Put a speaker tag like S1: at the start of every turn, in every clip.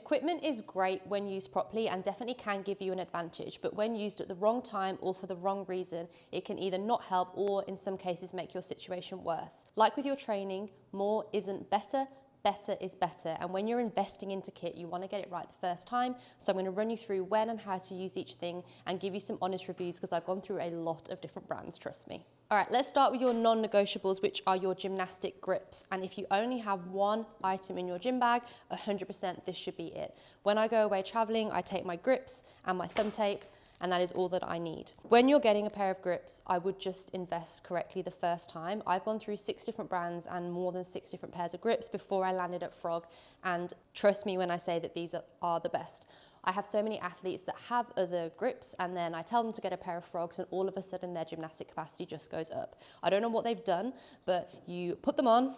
S1: Equipment is great when used properly and definitely can give you an advantage, but when used at the wrong time or for the wrong reason, it can either not help or in some cases make your situation worse. Like with your training, more isn't better. Better is better, and when you're investing into kit, you want to get it right the first time. So I'm going to run you through when and how to use each thing and give you some honest reviews because I've gone through a lot of different brands, trust me. All right, let's start with your non-negotiables, which are your gymnastic grips. And if you only have one item in your gym bag, 100% this should be it. When I go away traveling, I take my grips and my thumb tape, and that is all that I need. When you're getting a pair of grips, I would just invest correctly the first time. I've gone through 6 different brands and more than 6 different pairs of grips before I landed at Frog, and trust me when I say that these are the best. I have so many athletes that have other grips and then I tell them to get a pair of Frogs and all of a sudden their gymnastic capacity just goes up. I don't know what they've done, but you put them on,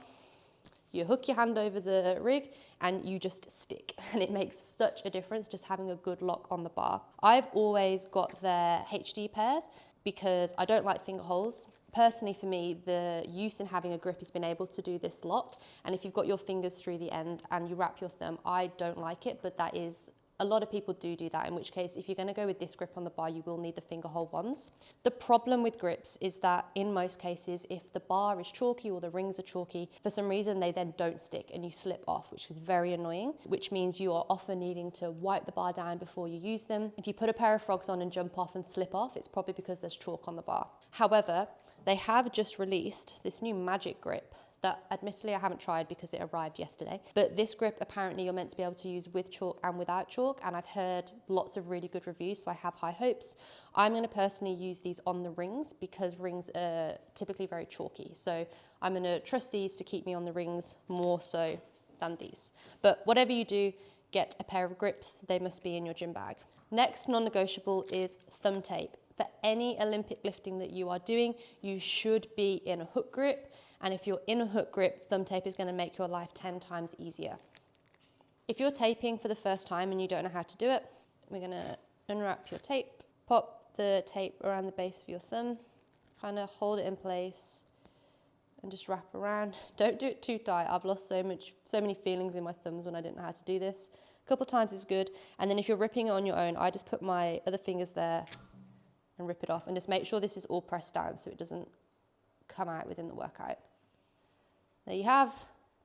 S1: you hook your hand over the rig and you just stick, and it makes such a difference just having a good lock on the bar. I've always got their HD pairs because I don't like finger holes. Personally for me, the use in having a grip is being able to do this lock, and if you've got your fingers through the end and you wrap your thumb, I don't like it, but that is a lot of people do that, in which case if you're going to go with this grip on the bar, you will need the finger hole ones. The problem with grips is that in most cases, if the bar is chalky or the rings are chalky, for some reason they then don't stick and you slip off, which is very annoying, which means you are often needing to wipe the bar down before you use them. If you put a pair of Frogs on and jump off and slip off, it's probably because there's chalk on the bar. However, they have just released this new magic grip that admittedly I haven't tried because it arrived yesterday. But this grip apparently you're meant to be able to use with chalk and without chalk, and I've heard lots of really good reviews, so I have high hopes. I'm going to personally use these on the rings because rings are typically very chalky. So I'm going to trust these to keep me on the rings more so than these. But whatever you do, get a pair of grips. They must be in your gym bag. Next non-negotiable is thumb tape. For any Olympic lifting that you are doing, you should be in a hook grip. And if you're in a hook grip, thumb tape is going to make your life 10 times easier. If you're taping for the first time and you don't know how to do it, we're going to unwrap your tape, pop the tape around the base of your thumb, kind of hold it in place and just wrap around. Don't do it too tight. I've lost so many feelings in my thumbs when I didn't know how to do this. A couple of times is good. And then if you're ripping it on your own, I just put my other fingers there and rip it off, and just make sure this is all pressed down so it doesn't come out within the workout. There you have,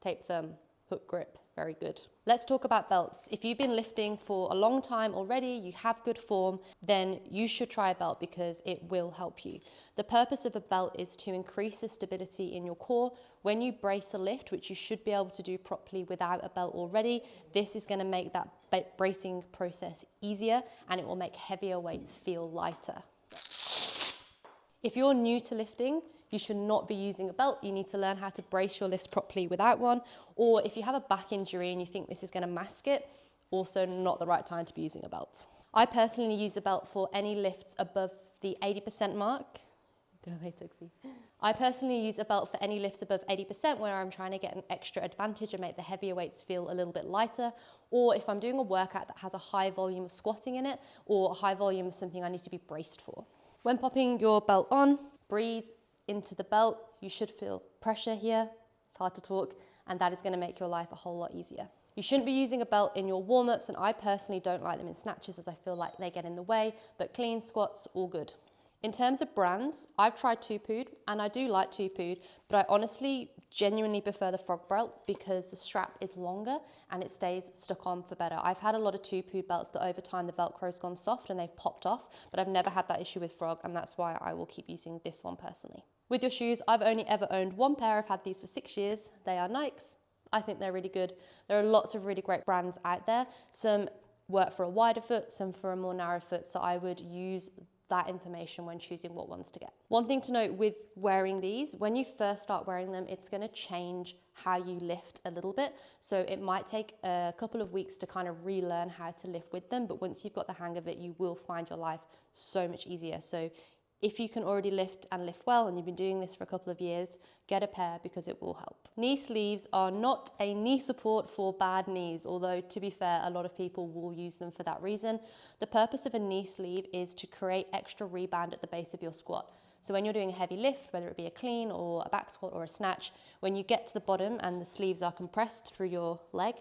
S1: tape thumb, hook grip, very good. Let's talk about belts. If you've been lifting for a long time already, you have good form, then you should try a belt because it will help you. The purpose of a belt is to increase the stability in your core. When you brace a lift, which you should be able to do properly without a belt already, this is going to make that bracing process easier and it will make heavier weights feel lighter. If you're new to lifting, you should not be using a belt. You need to learn how to brace your lifts properly without one. Or if you have a back injury and you think this is going to mask it, also not the right time to be using a belt. I personally use a belt for any lifts above the 80% mark. Go away, Tuxie. I personally use a belt for any lifts above 80% where I'm trying to get an extra advantage and make the heavier weights feel a little bit lighter. Or if I'm doing a workout that has a high volume of squatting in it or a high volume of something I need to be braced for. When popping your belt on, breathe into the belt. You should feel pressure here. It's hard to talk, and that is going to make your life a whole lot easier. You shouldn't be using a belt in your warm-ups, and I personally don't like them in snatches as I feel like they get in the way, but clean squats, all good. In terms of brands, I've tried Tupood, and I do like Tupood, but I honestly genuinely prefer the Frog belt because the strap is longer and it stays stuck on for better. I've had a lot of Tupood belts that over time the Velcro's gone soft and they've popped off, but I've never had that issue with Frog, and that's why I will keep using this one personally. With your shoes, I've only ever owned one pair. I've had these for 6 years. They are Nikes. I think they're really good. There are lots of really great brands out there. Some work for a wider foot, some for a more narrow foot, so I would use that information when choosing what ones to get. One thing to note with wearing these, when you first start wearing them, it's going to change how you lift a little bit. So it might take a couple of weeks to kind of relearn how to lift with them, but once you've got the hang of it, you will find your life so much easier. So if you can already lift and lift well and you've been doing this for a couple of years, get a pair because it will help. Knee sleeves are not a knee support for bad knees, although to be fair, a lot of people will use them for that reason. The purpose of a knee sleeve is to create extra rebound at the base of your squat. So when you're doing a heavy lift, whether it be a clean or a back squat or a snatch, when you get to the bottom and the sleeves are compressed through your leg,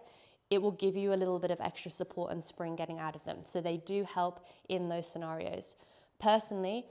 S1: it will give you a little bit of extra support and spring getting out of them. So they do help in those scenarios. Personally,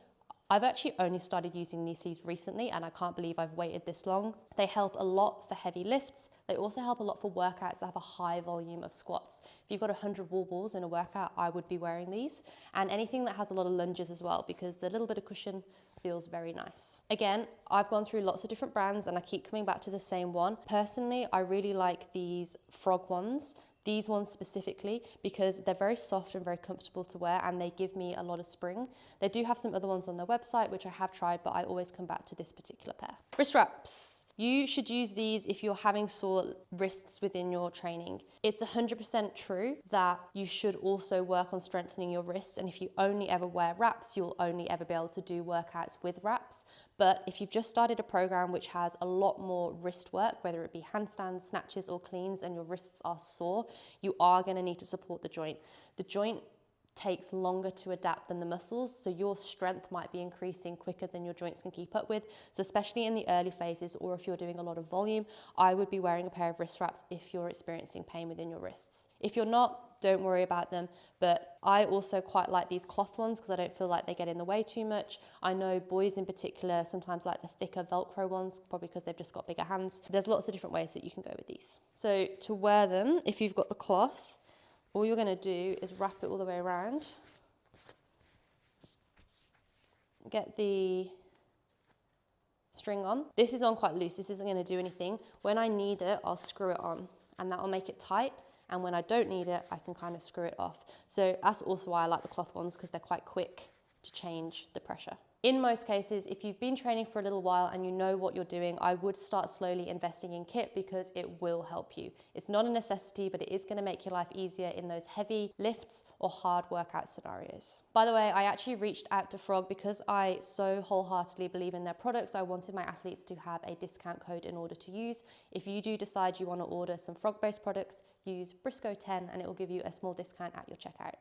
S1: I've actually only started using these sleeves recently, and I can't believe I've waited this long. They help a lot for heavy lifts. They also help a lot for workouts that have a high volume of squats. If you've got 100 wall balls in a workout, I would be wearing these. And anything that has a lot of lunges as well, because the little bit of cushion feels very nice. Again, I've gone through lots of different brands and I keep coming back to the same one. Personally, I really like these frog ones. These ones specifically because they're very soft and very comfortable to wear, and they give me a lot of spring. They do have some other ones on their website which I have tried, but I always come back to this particular pair. Wrist wraps. You should use these if you're having sore wrists within your training. It's 100% true that you should also work on strengthening your wrists, and if you only ever wear wraps, you'll only ever be able to do workouts with wraps. But if you've just started a program which has a lot more wrist work, whether it be handstands, snatches or cleans, and your wrists are sore, you are going to need to support the joint. The joint takes longer to adapt than the muscles, so your strength might be increasing quicker than your joints can keep up with. So especially in the early phases, or if you're doing a lot of volume, I would be wearing a pair of wrist wraps if you're experiencing pain within your wrists. If you're not, don't worry about them, but I also quite like these cloth ones because I don't feel like they get in the way too much. I know boys in particular sometimes like the thicker Velcro ones, probably because they've just got bigger hands. There's lots of different ways that you can go with these. So to wear them, if you've got the cloth, all you're going to do is wrap it all the way around. Get the string on. This is on quite loose. This isn't going to do anything. When I need it, I'll screw it on, and that will make it tight. And when I don't need it, I can kind of screw it off. So that's also why I like the cloth ones, because they're quite quick to change the pressure. In most cases, if you've been training for a little while and you know what you're doing, I would start slowly investing in kit because it will help you. It's not a necessity, but it is going to make your life easier in those heavy lifts or hard workout scenarios. By the way, I actually reached out to Frog because I so wholeheartedly believe in their products. I wanted my athletes to have a discount code in order to use. If you do decide you want to order some Frog-based products, use Briscoe10 and it will give you a small discount at your checkout.